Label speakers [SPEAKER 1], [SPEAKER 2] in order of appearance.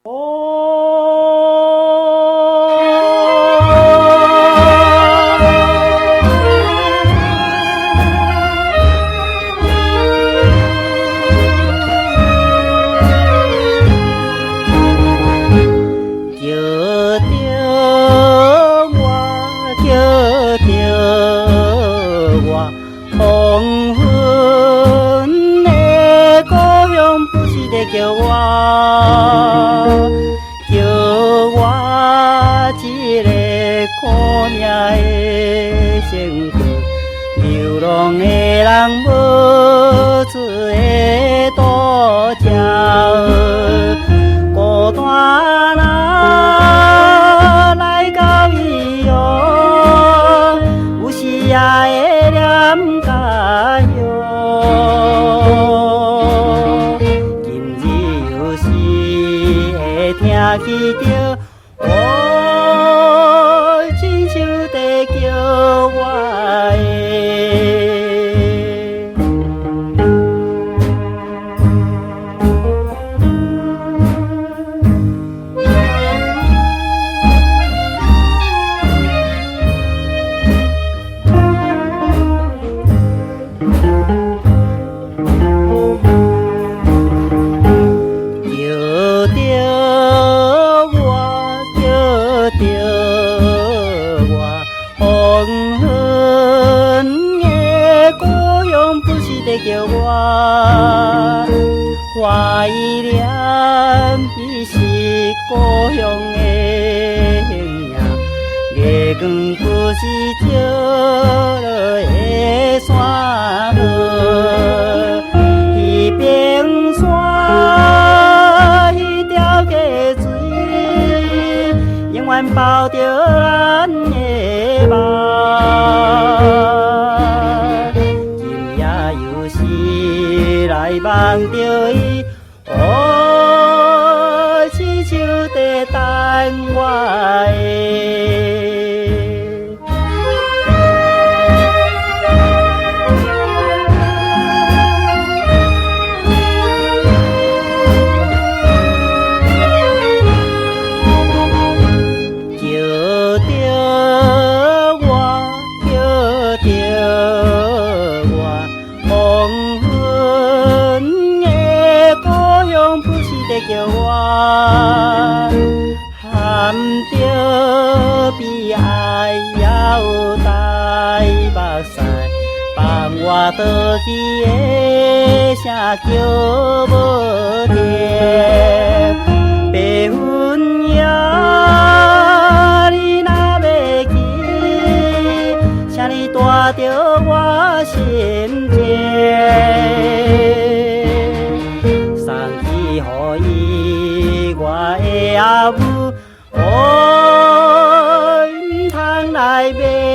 [SPEAKER 1] 黄昏的故乡不是在叫我，叫我一个苦命的乘客，流浪的人无处的渡桥，孤单啊来到伊哟，有时也会念家乡。今日有时会听起着，亲像在叫我的。黄昏的故乡不是在叫我，花一念伊是故乡的形影，月光不是照落的山河，迄边山迄条溪水，永远包着咱的梦。今夜有时来梦着伊，亲像在等我的。叫我含着悲哀也有大目屎，放我倒去的声叫无停。白云夜，你若要去，请你带着我心情。予伊我的阿母，唔通来买。